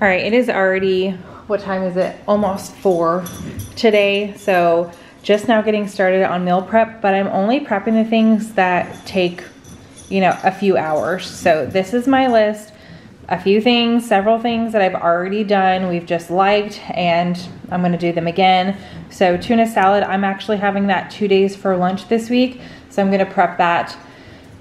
All right, it is already, what time is it? Almost 4 today. So just now getting started on meal prep, but I'm only prepping the things that take, you know, a few hours. So this is my list. A few things, several things that I've already done, we've just liked, and I'm gonna do them again. So tuna salad, I'm actually having that 2 days for lunch this week. So I'm gonna prep that.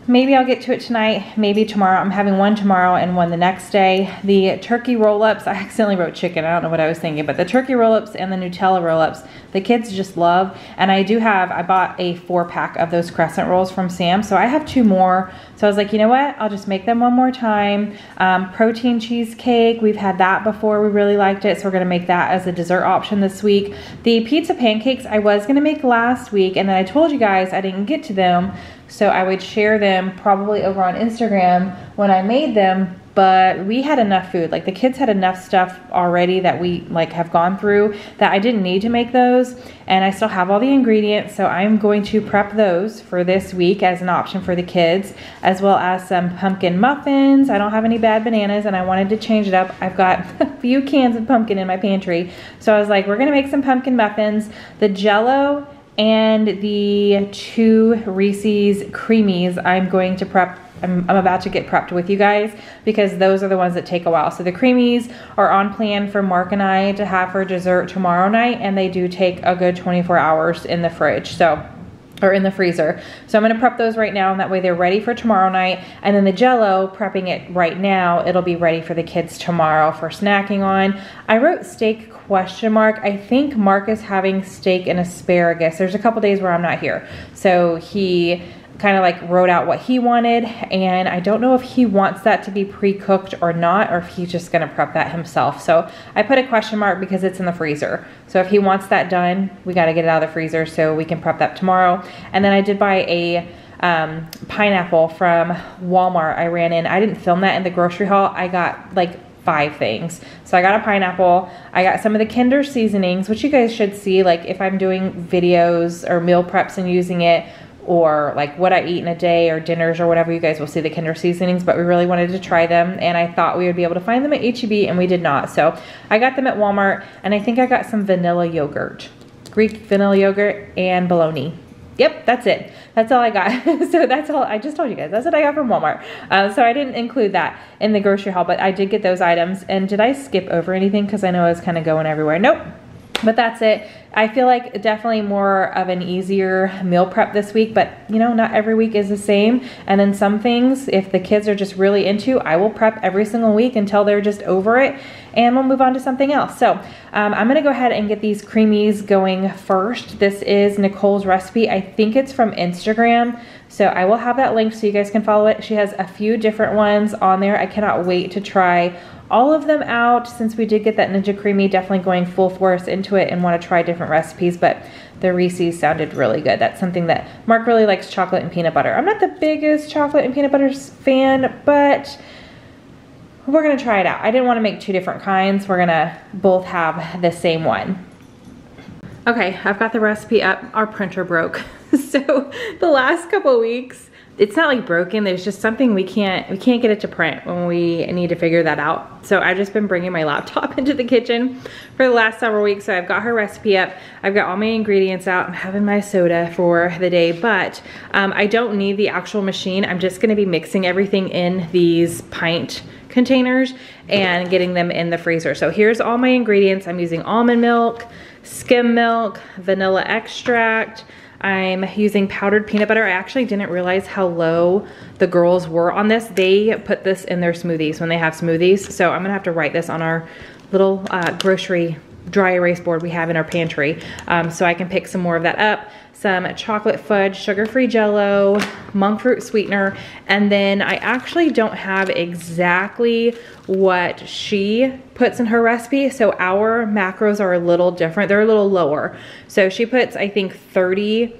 Maybe I'll get to it tonight, maybe tomorrow. I'm having one tomorrow and one the next day. The turkey roll-ups, I accidentally wrote chicken, I don't know what I was thinking, but the turkey roll-ups and the Nutella roll-ups, the kids just love. And I bought a 4-pack of those crescent rolls from Sam, so I have 2 more. So I was like, you know what, I'll just make them one more time. Protein cheesecake, we've had that before, we really liked it, so we're gonna make that as a dessert option this week. The pizza pancakes I was gonna make last week, and then I told you guys I didn't get to them, so I would share them probably over on Instagram when I made them, but we had enough food. Like the kids had enough stuff already that we like have gone through that I didn't need to make those, and I still have all the ingredients, so I'm going to prep those for this week as an option for the kids, as well as some pumpkin muffins. I don't have any bad bananas and I wanted to change it up. I've got a few cans of pumpkin in my pantry, so I was like, we're gonna make some pumpkin muffins. The Jell-O and the 2 Reese's Creamies I'm going to prep. I'm about to get prepped with you guys because those are the ones that take a while. So the Creamies are on plan for Mark and I to have for dessert tomorrow night, and they do take a good 24 hours in the fridge, or in the freezer. So I'm gonna prep those right now, and that way they're ready for tomorrow night. And then the Jell-O, prepping it right now, it'll be ready for the kids tomorrow for snacking on. I wrote steak ? I think Mark is having steak and asparagus. There's a couple days where I'm not here. So he kind of like wrote out what he wanted, and I don't know if he wants that to be pre-cooked or not, or if he's just gonna prep that himself. So I put a question mark because it's in the freezer. So if he wants that done, we gotta get it out of the freezer so we can prep that tomorrow. And then I did buy a pineapple from Walmart. I ran in, I didn't film that in the grocery haul. I got like 5 things. So I got a pineapple, I got some of the Kinder seasonings, which you guys should see, like if I'm doing videos or meal preps and using it, or like what I eat in a day or dinners or whatever, you guys will see the Kinder seasonings, but we really wanted to try them, and I thought we would be able to find them at H-E-B, and we did not. So I got them at Walmart, and I think I got some vanilla yogurt, Greek vanilla yogurt and bologna. Yep, that's it. That's all I got. So that's all, I just told you guys, that's what I got from Walmart. So I didn't include that in the grocery haul, but I did get those items. And did I skip over anything? Because I know I was kind of going everywhere. Nope. But that's it. I feel like definitely more of an easier meal prep this week, but you know, not every week is the same. And then some things, if the kids are just really into, I will prep every single week until they're just over it, and we'll move on to something else. So I'm gonna go ahead and get these Creamies going first. This is Nicole's recipe. I think it's from Instagram. So I will have that link so you guys can follow it. She has a few different ones on there. I cannot wait to try all of them out since we did get that Ninja Creamy, definitely going full force into it and want to try different recipes, but the Reese's sounded really good. That's something that Mark really likes, chocolate and peanut butter. I'm not the biggest chocolate and peanut butter fan, but we're gonna try it out. I didn't want to make 2 different kinds. We're gonna both have the same one. Okay, I've got the recipe up. Our printer broke. So the last couple of weeks, it's not like broken, there's just something we can't get it to print when we need to figure that out. So I've just been bringing my laptop into the kitchen for the last several weeks. So I've got her recipe up, I've got all my ingredients out, I'm having my soda for the day, but I don't need the actual machine. I'm just gonna be mixing everything in these pint containers and getting them in the freezer. So here's all my ingredients. I'm using almond milk, skim milk, vanilla extract, I'm using powdered peanut butter. I actually didn't realize how low the girls were on this. They put this in their smoothies when they have smoothies. So I'm gonna have to write this on our little grocery dry erase board we have in our pantry, so I can pick some more of that up. Some chocolate fudge, sugar-free Jell-O, monk fruit sweetener, and then I actually don't have exactly what she puts in her recipe, so our macros are a little different. They're a little lower. So she puts, I think, 30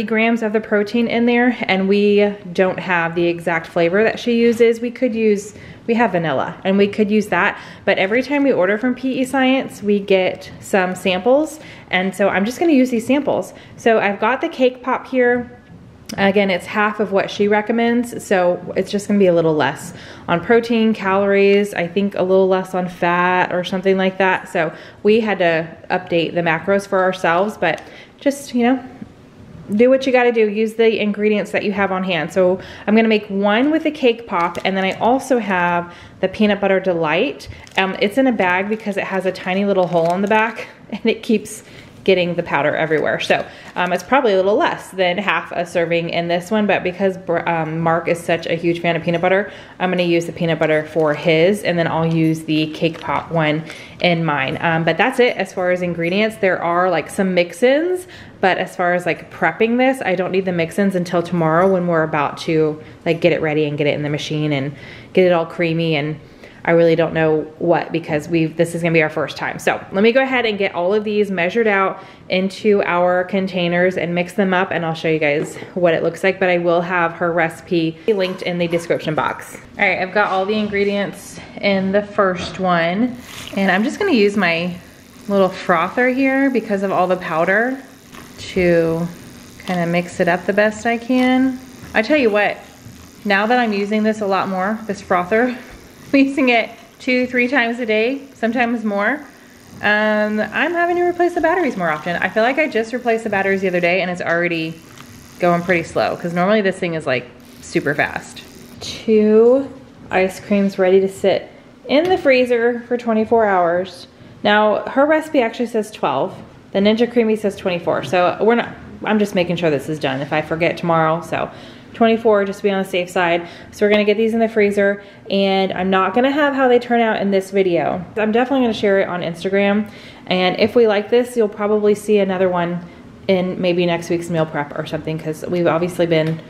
grams of the protein in there, and we don't have the exact flavor that she uses. We have vanilla, and we could use that, but every time we order from PE Science, we get some samples, and so I'm just gonna use these samples. So I've got the cake pop here. Again, it's half of what she recommends, so it's just gonna be a little less on protein, calories, I think a little less on fat or something like that. So we had to update the macros for ourselves, but just, you know, do what you gotta do. Use the ingredients that you have on hand. So I'm gonna make one with the cake pop, and then I also have the peanut butter delight. It's in a bag because it has a tiny little hole on the back and it keeps getting the powder everywhere. So it's probably a little less than half a serving in this one, but because Mark is such a huge fan of peanut butter, I'm gonna use the peanut butter for his, and then I'll use the cake pop one in mine. But that's it as far as ingredients. There are like some mix-ins, but as far as like prepping this, I don't need the mix-ins until tomorrow when we're about to like get it ready and get it in the machine and get it all creamy, and I really don't know what, because this is gonna be our first time. So let me go ahead and get all of these measured out into our containers and mix them up, and I'll show you guys what it looks like, but I will have her recipe linked in the description box. All right, I've got all the ingredients in the first one, and I'm just gonna use my little frother here because of all the powder to kind of mix it up the best I can. I tell you what, now that I'm using this a lot more, this frother, I'm using it 2-3 times a day, sometimes more. I'm having to replace the batteries more often. I feel like I just replaced the batteries the other day and it's already going pretty slow, because normally this thing is like super fast. 2 ice creams ready to sit in the freezer for 24 hours. Now her recipe actually says 12. The Ninja Creamy says 24. So I'm just making sure this is done if I forget tomorrow. So 24 just to be on the safe side. So we're gonna get these in the freezer, and I'm not gonna have how they turn out in this video. I'm definitely gonna share it on Instagram, and if we like this, you'll probably see another one in maybe next week's meal prep or something, because we've obviously been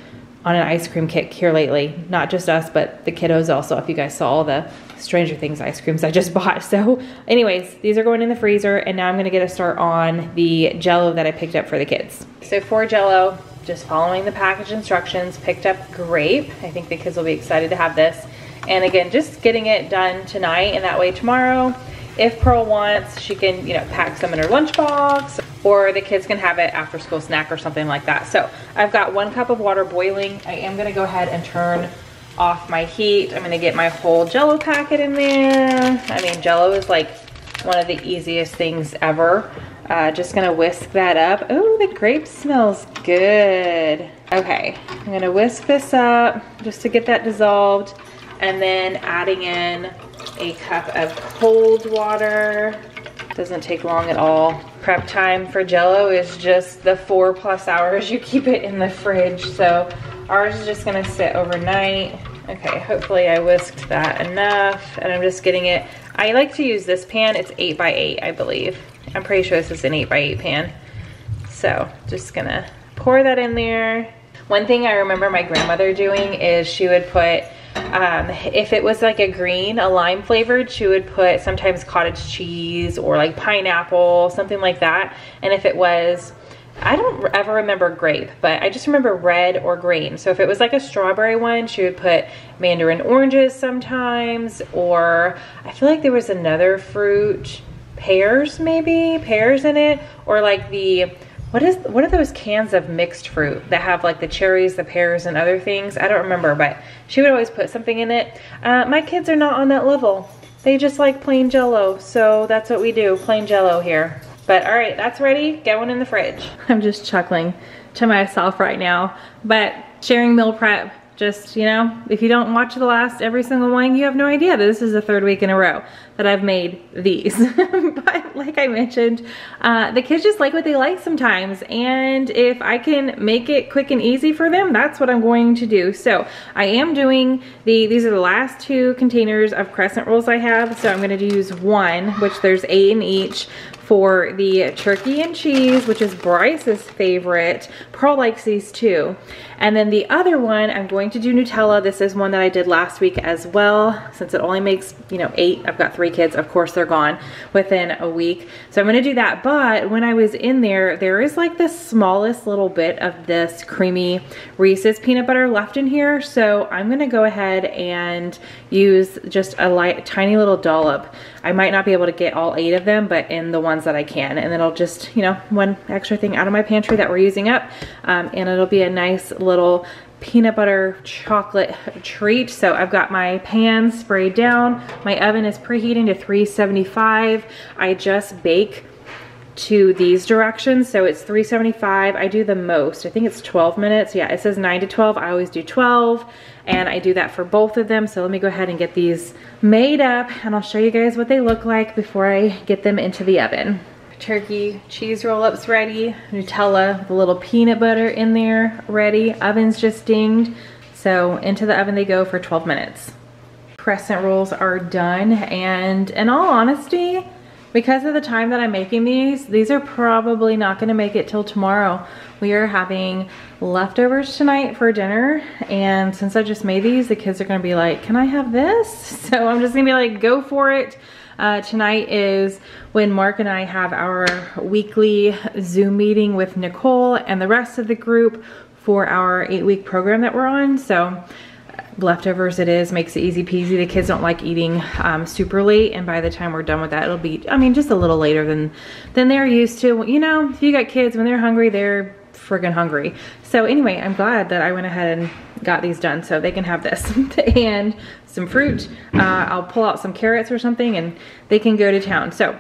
on an ice cream kick here lately. Not just us, but the kiddos also, if you guys saw all the Stranger Things ice creams I just bought. So anyways, these are going in the freezer, and now I'm gonna get a start on the Jell-O that I picked up for the kids. So for Jell-O, just following the package instructions, picked up grape. I think the kids will be excited to have this. And again, just getting it done tonight, and that way tomorrow, if Pearl wants, she can, you know, pack some in her lunchbox, or the kids can have it after school snack or something like that. So I've got 1 cup of water boiling. I am gonna go ahead and turn off my heat. I'm gonna get my whole Jell-O packet in there. I mean, Jell-O is like one of the easiest things ever. Just gonna whisk that up. Oh, the grape smells good. Okay, I'm gonna whisk this up just to get that dissolved, and then adding in a cup of cold water. Doesn't take long at all. Prep time for Jell-O is just the 4+ hours you keep it in the fridge. So ours is just gonna sit overnight. Okay, hopefully I whisked that enough, and I'm just getting it. I like to use this pan. It's 8x8, I believe. I'm pretty sure this is an 8x8 pan. So just gonna pour that in there. One thing I remember my grandmother doing is she would put, if it was like a lime flavored, she would put sometimes cottage cheese or like pineapple, something like that. And if it was, I don't ever remember grape, but I just remember red or green. So if it was like a strawberry one, she would put mandarin oranges sometimes, or I feel like there was another fruit, pears maybe, pears in it, or like the, what are those cans of mixed fruit that have like the cherries, the pears, and other things? I don't remember, but she would always put something in it. My kids are not on that level. They just like plain Jell-O, so that's what we do, plain Jell-O here. But all right, that's ready, going in the fridge. I'm just chuckling to myself right now, but sharing meal prep, just, you know, if you don't watch the last every single one, you have no idea that this is the 3rd week in a row that I've made these. But like I mentioned, the kids just like what they like sometimes, and if I can make it quick and easy for them, that's what I'm going to do. So I am doing these are the last 2 containers of crescent rolls I have, so I'm gonna use 1, which there's 8 in each, for the turkey and cheese, which is Bryce's favorite. Pearl likes these too. And then the other one, I'm going to do Nutella. This is one that I did last week as well. Since it only makes, you know, 8, I've got 3 kids. Of course, they're gone within a week. week. So I'm gonna do that, but when I was in there, there is like the smallest little bit of this creamy Reese's peanut butter left in here. So I'm gonna go ahead and use just a light, tiny little dollop. I might not be able to get all 8 of them, but in the ones that I can. And then I'll just, you know, one extra thing out of my pantry that we're using up. And it'll be a nice little peanut butter chocolate treat. So I've got my pan sprayed down. My oven is preheating to 375. I just bake to these directions, so it's 375. I do the most, I think it's 12 minutes. Yeah, it says 9 to 12. I always do 12, and I do that for both of them. So let me go ahead and get these made up, and I'll show you guys what they look like before I get them into the oven. Turkey cheese roll-ups ready, Nutella with a little peanut butter in there ready. Oven's just dinged, so into the oven they go for 12 minutes. Crescent rolls are done, and in all honesty, because of the time that I'm making these are probably not gonna make it till tomorrow. We are having leftovers tonight for dinner, and since I just made these, the kids are gonna be like, can I have this? So I'm just gonna be like, go for it. Tonight is when Mark and I have our weekly Zoom meeting with Nicole and the rest of the group for our 8-week program that we're on. So leftovers it is, makes it easy peasy. The kids don't like eating super late, and by the time we're done with that, it'll be, I mean, just a little later than they're used to. You know, if you got kids, when they're hungry, they're friggin' hungry. So anyway, I'm glad that I went ahead and got these done so they can have this and some fruit. I'll pull out some carrots or something and they can go to town. So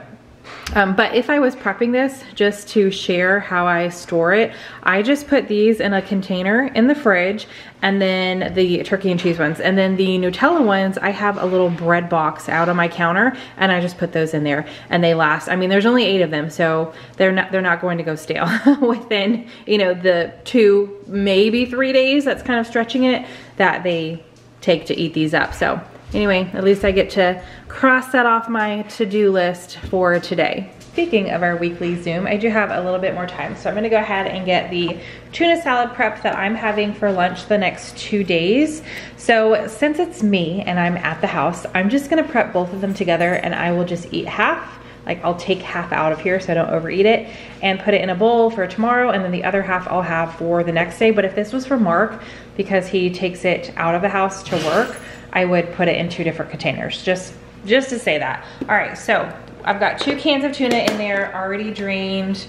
but if I was prepping this just to share how I store it, I just put these in a container in the fridge, and then the turkey and cheese ones, and then the Nutella ones, I have a little bread box out on my counter, and I just put those in there, and they last. I mean, there's only 8 of them, so they're not going to go stale within, you know, the 2, maybe 3 days. That's kind of stretching it, that they take to eat these up. So anyway, at least I get to cross that off my to-do list for today. Speaking of our weekly Zoom, I do have a little bit more time, so I'm gonna go ahead and get the tuna salad prep that I'm having for lunch the next 2 days. So since it's me and I'm at the house, I'm just gonna prep both of them together, and I will just eat half. Like, I'll take half out of here so I don't overeat it, and put it in a bowl for tomorrow, and then the other half I'll have for the next day. But if this was for Mark, because he takes it out of the house to work, I would put it in 2 different containers, just to say that. All right, so I've got 2 cans of tuna in there, already drained.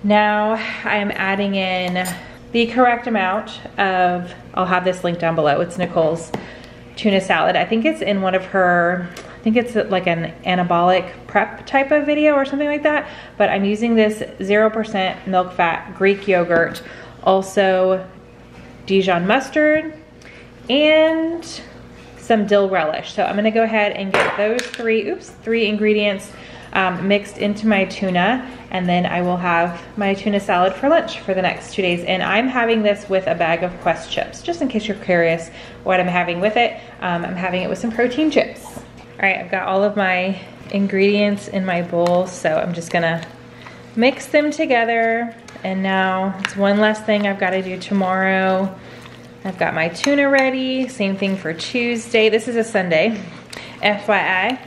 Now I am adding in the correct amount of, I'll have this link down below, it's Nicole's tuna salad. I think it's in one of her, I think it's like an anabolic prep type of video or something like that, but I'm using this 0% milk fat Greek yogurt, also Dijon mustard, and some dill relish. So I'm gonna go ahead and get those 3 ingredients mixed into my tuna, and then I will have my tuna salad for lunch for the next 2 days. And I'm having this with a bag of Quest chips, just in case you're curious what I'm having with it. I'm having it with some protein chips. All right, I've got all of my ingredients in my bowl, so I'm just gonna mix them together. And now it's one less thing I've gotta do tomorrow. I've got my tuna ready, same thing for Tuesday. This is a Sunday, FYI.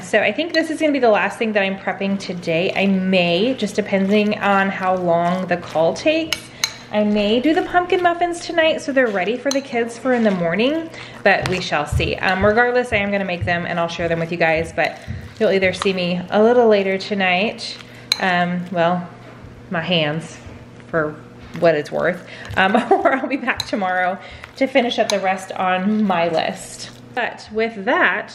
So I think this is gonna be the last thing that I'm prepping today. I may, just depending on how long the call takes, I may do the pumpkin muffins tonight so they're ready for the kids for in the morning, but we shall see. Regardless, I am gonna make them and I'll share them with you guys, but you'll either see me a little later tonight, well, my hands for what it's worth, or I'll be back tomorrow to finish up the rest on my list. But with that,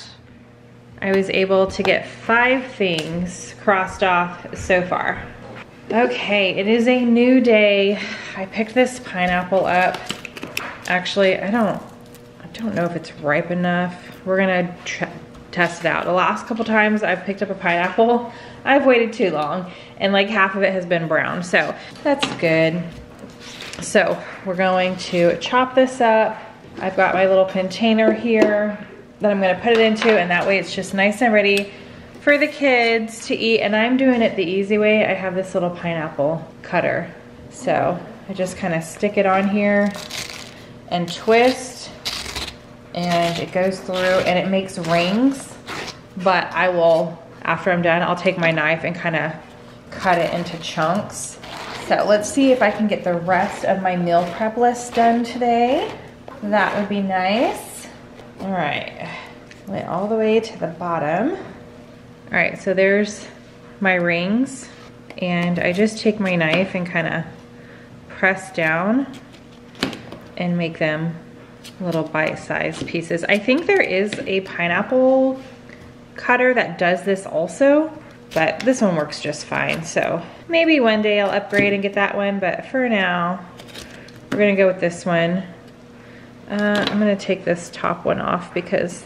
I was able to get 5 things crossed off so far. Okay, it is a new day. I picked this pineapple up. Actually, I don't know if it's ripe enough. We're gonna test it out. The last couple times I've picked up a pineapple, I've waited too long, and like half of it has been brown, so that's good. So we're going to chop this up. I've got my little container here that I'm gonna put it into, and that way it's just nice and ready for the kids to eat. And I'm doing it the easy way. I have this little pineapple cutter. So I just kind of stick it on here and twist, and it goes through and it makes rings, but I will after I'm done, I'll take my knife and kind of cut it into chunks. So let's see if I can get the rest of my meal prep list done today. That would be nice. All right, went all the way to the bottom. All right, so there's my rings, and I just take my knife and kind of press down and make them little bite-sized pieces. I think there is a pineapple cutter that does this also, but this one works just fine. So maybe one day I'll upgrade and get that one, but for now, we're gonna go with this one. I'm gonna take this top one off because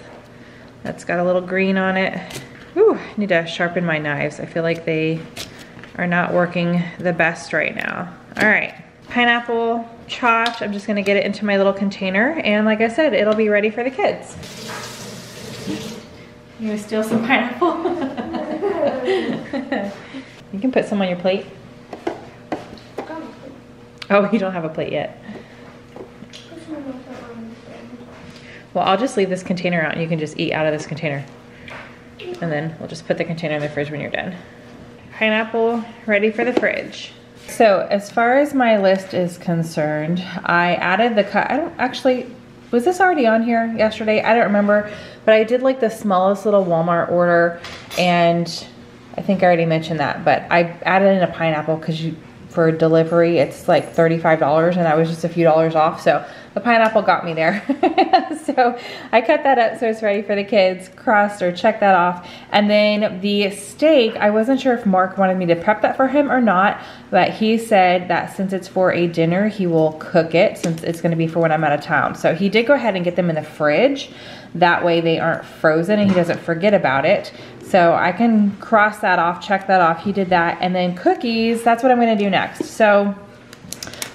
that's got a little green on it. Ooh, I need to sharpen my knives. I feel like they are not working the best right now. All right, pineapple chopped. I'm just gonna get it into my little container, and like I said, it'll be ready for the kids. You gonna steal some pineapple? You can put some on your plate. Oh, you don't have a plate yet. Well, I'll just leave this container out and you can just eat out of this container. And then we'll just put the container in the fridge when you're done. Pineapple ready for the fridge. So as far as my list is concerned, I added the cut. I don't actually, was this already on here yesterday? I don't remember, but I did like the smallest little Walmart order, and I think I already mentioned that, but I added in a pineapple because for delivery, it's like $35, and I was just a few dollars off. So the pineapple got me there. So I cut that up so it's ready for the kids, crossed or checked that off. And then the steak, I wasn't sure if Mark wanted me to prep that for him or not, but he said that since it's for a dinner, he will cook it since it's gonna be for when I'm out of town. So he did go ahead and get them in the fridge. That way they aren't frozen and he doesn't forget about it. So I can cross that off, check that off. He did that. And then cookies, that's what I'm gonna do next. So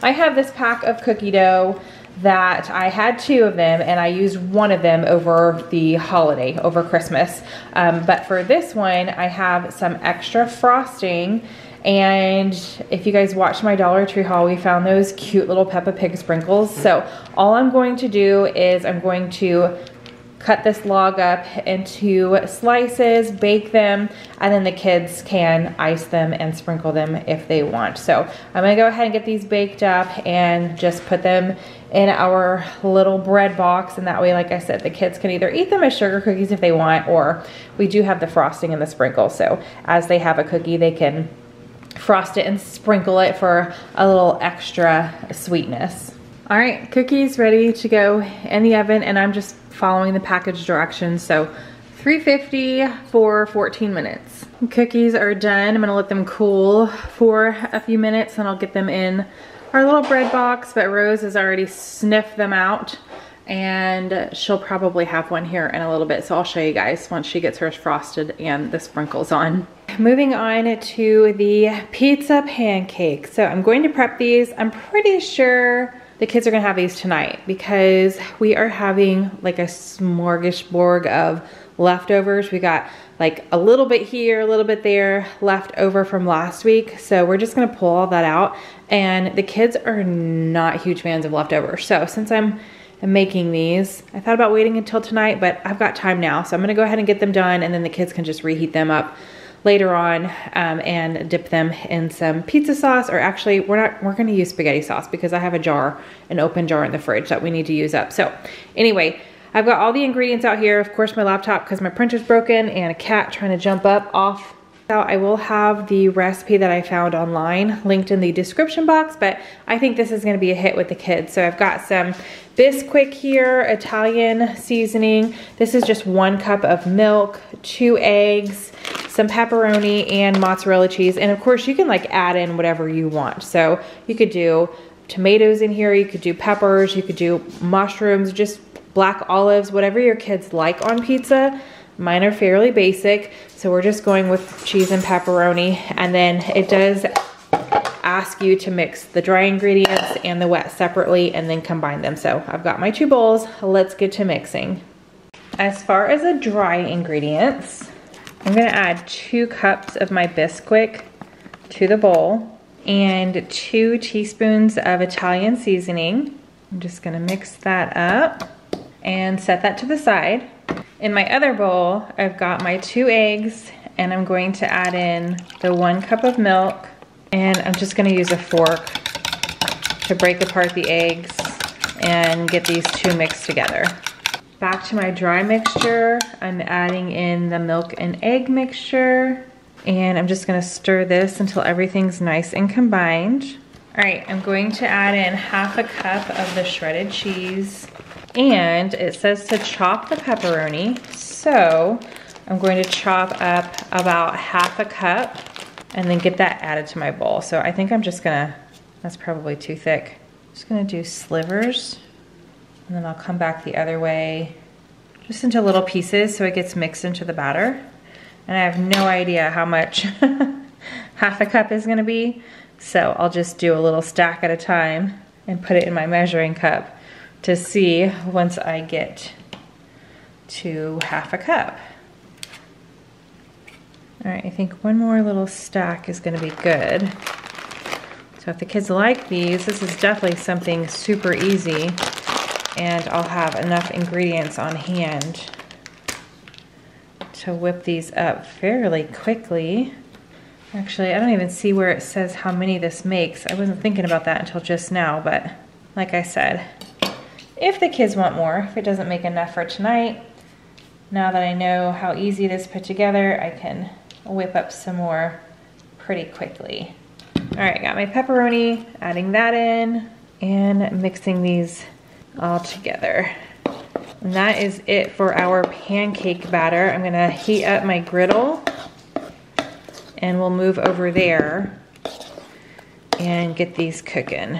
I have this pack of cookie dough that I had 2 of them, and I used 1 of them over the holiday, over Christmas. But for this one, I have some extra frosting. And if you guys watched my Dollar Tree haul, we found those cute little Peppa Pig sprinkles. So all I'm going to do is I'm going to cut this log up into slices, bake them, and then the kids can ice them and sprinkle them if they want. So I'm gonna go ahead and get these baked up and just put them in our little bread box, and that way, like I said, the kids can either eat them as sugar cookies if they want, or we do have the frosting and the sprinkle. So as they have a cookie, they can frost it and sprinkle it for a little extra sweetness. All right, cookies ready to go in the oven, and I'm just following the package directions. So 350 for 14 minutes. Cookies are done. I'm gonna let them cool for a few minutes and I'll get them in our little bread box, but Rose has already sniffed them out and she'll probably have one here in a little bit. So I'll show you guys once she gets hers frosted and the sprinkles on. Moving on to the pizza pancakes. So I'm going to prep these. I'm pretty sure the kids are gonna have these tonight because we are having like a smorgasbord of leftovers. We got like a little bit here, a little bit there left over from last week. So we're just gonna pull all that out, and the kids are not huge fans of leftovers. So since I'm making these, I thought about waiting until tonight, but I've got time now. So I'm gonna go ahead and get them done, and then the kids can just reheat them up later on and dip them in some pizza sauce, or actually we're gonna use spaghetti sauce because I have a jar, an open jar in the fridge that we need to use up. So anyway, I've got all the ingredients out here. Of course, my laptop because my printer's broken, and a cat trying to jump up off. So I will have the recipe that I found online linked in the description box, but I think this is gonna be a hit with the kids. So I've got some Bisquick here, Italian seasoning. This is just 1 cup of milk, 2 eggs, some pepperoni, and mozzarella cheese. And of course you can like add in whatever you want. So you could do tomatoes in here, you could do peppers, you could do mushrooms, just black olives, whatever your kids like on pizza. Mine are fairly basic, so we're just going with cheese and pepperoni. And then it does ask you to mix the dry ingredients and the wet separately and then combine them. So I've got my 2 bowls, let's get to mixing. As far as the dry ingredients, I'm gonna add 2 cups of my Bisquick to the bowl and 2 teaspoons of Italian seasoning. I'm just gonna mix that up and set that to the side. In my other bowl, I've got my 2 eggs, and I'm going to add in the 1 cup of milk, and I'm just gonna use a fork to break apart the eggs and get these 2 mixed together. Back to my dry mixture, I'm adding in the milk and egg mixture, and I'm just gonna stir this until everything's nice and combined. All right, I'm going to add in half a cup of the shredded cheese, and it says to chop the pepperoni, so I'm going to chop up about half a cup and then get that added to my bowl. So I think I'm just gonna, that's probably too thick. Just gonna do slivers, and then I'll come back the other way, just into little pieces so it gets mixed into the batter. And I have no idea how much half a cup is gonna be, so I'll just do a little stack at a time and put it in my measuring cup to see once I get to half a cup. All right, I think one more little stack is gonna be good. So if the kids like these, this is definitely something super easy, and I'll have enough ingredients on hand to whip these up fairly quickly. Actually, I don't even see where it says how many this makes. I wasn't thinking about that until just now, but like I said, if the kids want more, if it doesn't make enough for tonight, now that I know how easy it is put together, I can whip up some more pretty quickly. All right, got my pepperoni, adding that in and mixing these all together. And that is it for our pancake batter. I'm gonna heat up my griddle and we'll move over there and get these cooking.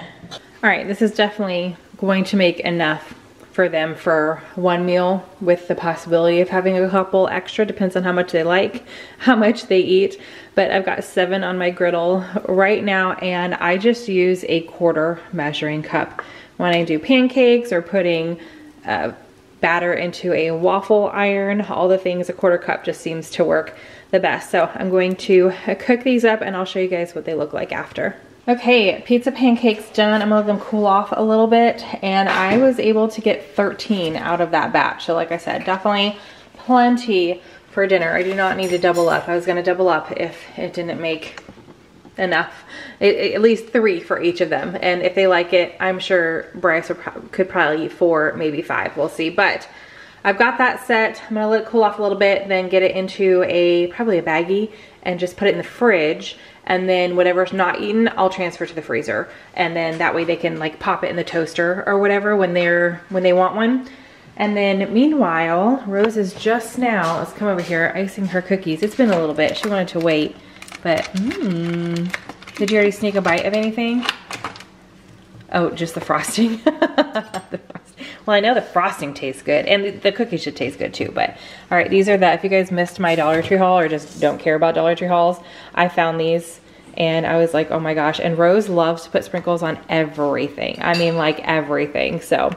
All right, this is definitely going to make enough for them for one meal, with the possibility of having a couple extra. Depends on how much they like, how much they eat. But I've got 7 on my griddle right now, and I just use a 1/4 measuring cup. When I do pancakes or putting batter into a waffle iron, all the things, a 1/4 cup just seems to work the best. So I'm going to cook these up and I'll show you guys what they look like after. Okay, pizza pancakes done. I'm gonna let them cool off a little bit, and I was able to get 13 out of that batch. So like I said, definitely plenty for dinner. I do not need to double up. I was gonna double up if it didn't make enough. At least 3 for each of them. And if they like it, I'm sure Bryce could probably eat 4, maybe 5, we'll see. But I've got that set. I'm gonna let it cool off a little bit, then get it into probably a baggie and just put it in the fridge. And then whatever's not eaten, I'll transfer to the freezer. And then that way they can like pop it in the toaster or whatever when they want one. And then meanwhile, Rose is just now, let's come over here, icing her cookies. It's been a little bit, she wanted to wait, but did you already sneak a bite of anything? Oh, just the frosting. Well, I know the frosting tastes good, and the cookies should taste good too, but all right, these are if you guys missed my Dollar Tree haul or just don't care about Dollar Tree hauls, I found these and I was like, oh my gosh. And Rose loves to put sprinkles on everything. I mean, like everything. So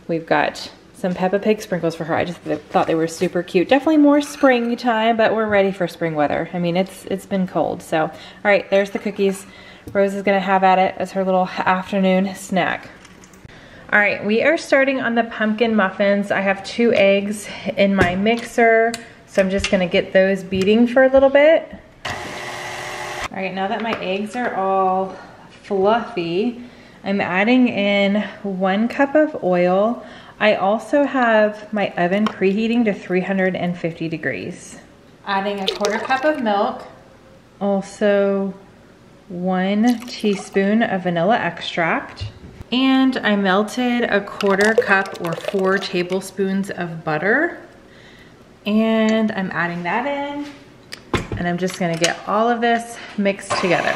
we've got some Peppa Pig sprinkles for her. I just thought they were super cute. Definitely more springtime, but we're ready for spring weather. I mean, it's been cold. So, all right, there's the cookies. Rose is gonna have at it as her little afternoon snack. All right, we are starting on the pumpkin muffins. I have 2 eggs in my mixer, so I'm just gonna get those beating for a little bit. All right, now that my eggs are all fluffy, I'm adding in 1 cup of oil. I also have my oven preheating to 350 degrees. Adding a 1/4 cup of milk. Also 1 teaspoon of vanilla extract. And I melted a 1/4 cup or 4 tablespoons of butter. And I'm adding that in. And I'm just gonna get all of this mixed together.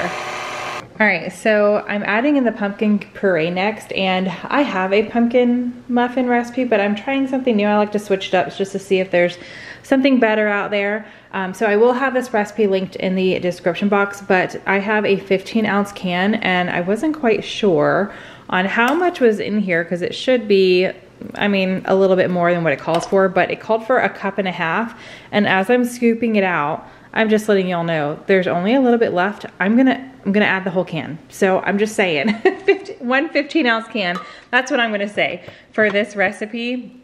All right, so I'm adding in the pumpkin puree next, and I have a pumpkin muffin recipe, but I'm trying something new. I like to switch it up just to see if there's something better out there. So I will have this recipe linked in the description box, but I have a 15-ounce can, and I wasn't quite sure on how much was in here, because it should be, I mean, a little bit more than what it calls for, but it called for 1.5 cups. And as I'm scooping it out, I'm just letting y'all know there's only a little bit left. I'm gonna add the whole can. So I'm just saying, 1 15-ounce can, that's what I'm gonna say for this recipe.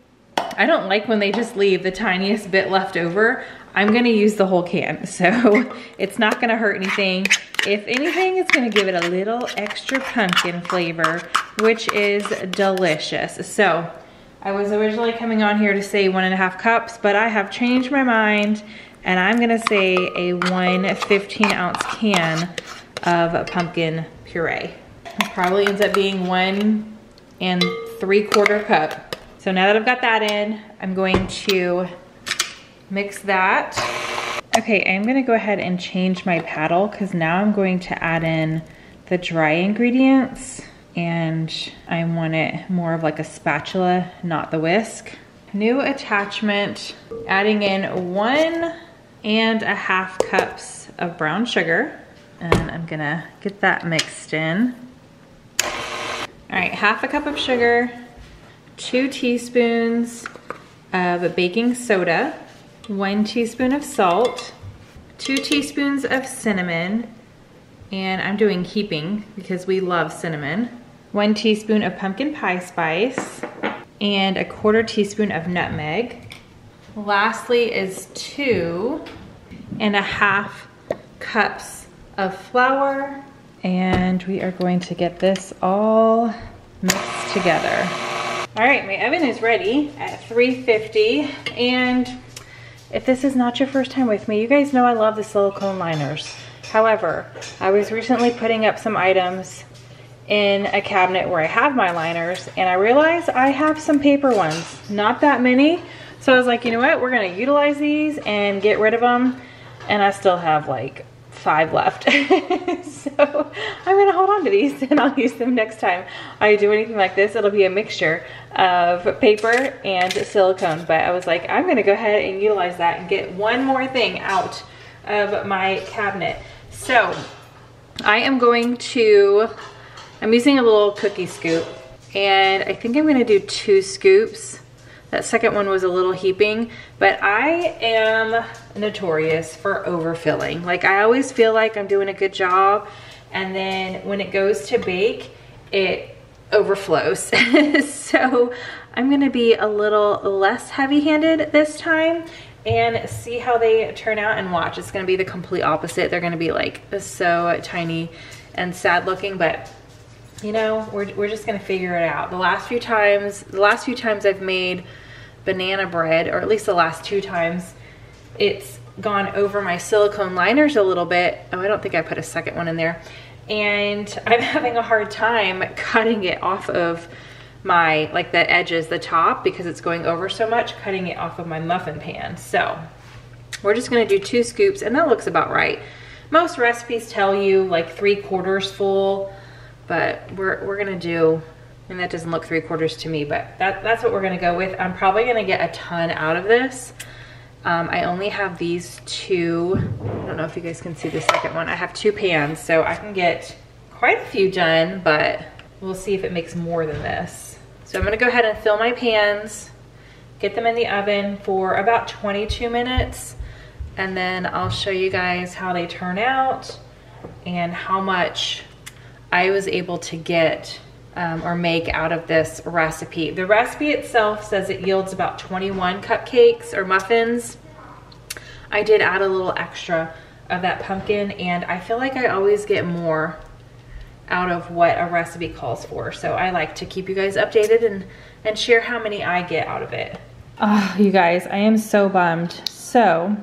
I don't like when they just leave the tiniest bit left over. I'm gonna use the whole can, so it's not gonna hurt anything. If anything, it's gonna give it a little extra pumpkin flavor, which is delicious. So I was originally coming on here to say 1.5 cups, but I have changed my mind and I'm gonna say a 1 15-ounce can of pumpkin puree. It probably ends up being 1 3/4 cup. So now that I've got that in, I'm going to mix that. Okay, I'm gonna go ahead and change my paddle because now I'm going to add in the dry ingredients, and I want it more of like a spatula, not the whisk. New attachment, adding in 1.5 cups of brown sugar, and I'm gonna get that mixed in. All right, 1/2 cup of sugar, 2 teaspoons of baking soda, 1 teaspoon of salt, 2 teaspoons of cinnamon, and I'm doing heaping because we love cinnamon, 1 teaspoon of pumpkin pie spice, and 1/4 teaspoon of nutmeg. Lastly is 2.5 cups of flour, and we are going to get this all mixed together. All right, my oven is ready at 350, and if this is not your first time with me, you guys know I love the silicone liners. However, I was recently putting up some items in a cabinet where I have my liners, and I realized I have some paper ones, not that many. So I was like, you know what, we're gonna utilize these and get rid of them. And I still have like 5 left. So I'm gonna hold on to these and I'll use them next time I do anything like this. It'll be a mixture of paper and silicone, but I was like, I'm gonna go ahead and utilize that and get one more thing out of my cabinet. So I am going to, I'm using a little cookie scoop, and I think I'm gonna do 2 scoops. That second one was a little heaping, but I am notorious for overfilling. Like, I always feel like I'm doing a good job, and then when it goes to bake, it overflows. So I'm gonna be a little less heavy-handed this time and see how they turn out, and watch. It's gonna be the complete opposite. They're gonna be like so tiny and sad looking, but you know, we're just gonna figure it out. The last few times I've made banana bread, or at least the last 2 times, it's gone over my silicone liners a little bit. Oh, I don't think I put a second one in there. And I'm having a hard time cutting it off of my, like the edges, the top, because it's going over so much, cutting it off of my muffin pan. So we're just gonna do 2 scoops, and that looks about right. Most recipes tell you like 3/4 full, but we're gonna do, and that doesn't look 3/4 to me, but that's what we're gonna go with. I'm probably gonna get a ton out of this. I only have these 2, I don't know if you guys can see the second one. I have 2 pans, so I can get quite a few done, but we'll see if it makes more than this. So I'm gonna go ahead and fill my pans, get them in the oven for about 22 minutes, and then I'll show you guys how they turn out and how much I was able to get or make out of this recipe. The recipe itself says it yields about 21 cupcakes or muffins. I did add a little extra of that pumpkin, and I feel like I always get more out of what a recipe calls for. So I like to keep you guys updated and share how many I get out of it. Oh, you guys, I am so bummed. So,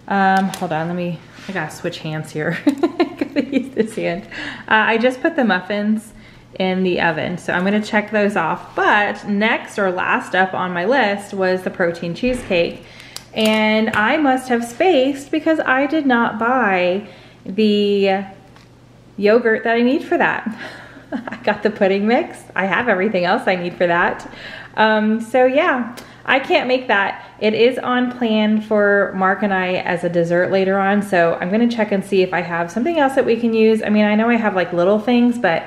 hold on, I gotta switch hands here. I gotta use this hand. I just put the muffins in the oven, so I'm gonna check those off. But next, or last up on my list, was the protein cheesecake. And I must have spaced because I did not buy the yogurt that I need for that. I got the pudding mix. I have everything else I need for that. So yeah, I can't make that. It is on plan for Mark and I as a dessert later on, so I'm gonna check and see if I have something else that we can use. I mean, I know I have like little things, but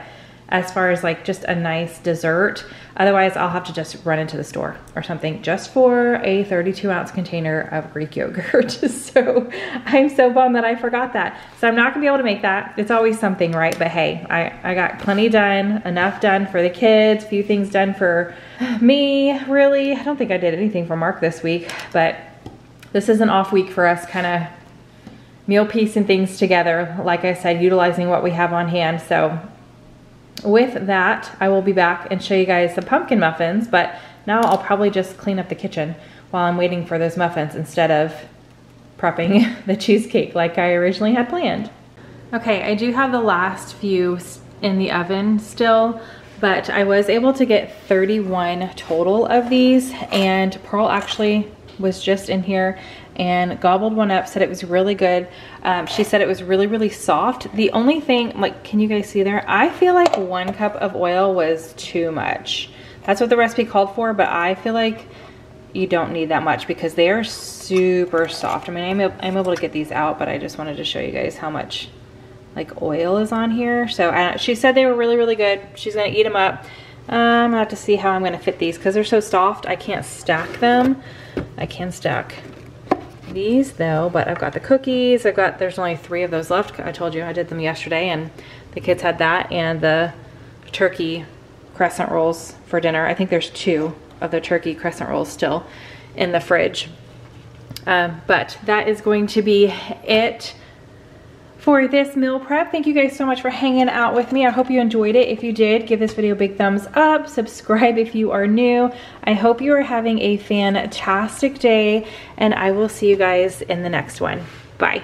as far as like just a nice dessert. Otherwise, I'll have to just run into the store or something just for a 32-ounce container of Greek yogurt. So I'm so bummed that I forgot that. So I'm not gonna be able to make that. It's always something, right? But hey, I got plenty done, enough done for the kids, a few things done for me, really. I don't think I did anything for Mark this week, but this is an off week for us, kind of meal piecing things together. Like I said, utilizing what we have on hand. So with that, I will be back and show you guys the pumpkin muffins, but now I'll probably just clean up the kitchen while I'm waiting for those muffins instead of prepping the cheesecake like I originally had planned. Okay, I do have the last few in the oven still, but I was able to get 31 total of these, and Pearl actually was just in here and gobbled one up, said it was really good. She said it was really, really soft. The only thing, like, can you guys see there? I feel like 1 cup of oil was too much. That's what the recipe called for, but I feel like you don't need that much because they are super soft. I mean, I'm able to get these out, but I just wanted to show you guys how much like oil is on here. So she said they were really, really good. She's gonna eat them up. I'm gonna have to see how I'm gonna fit these because they're so soft. I can't stack them. I can stack these though, but I've got the cookies. There's only 3 of those left. I told you I did them yesterday and the kids had that, and the turkey crescent rolls for dinner. I think there's 2 of the turkey crescent rolls still in the fridge. But that is going to be it for this meal prep. Thank you guys so much for hanging out with me. I hope you enjoyed it. If you did, give this video a big thumbs up. Subscribe if you are new. I hope you are having a fantastic day, and I will see you guys in the next one. Bye.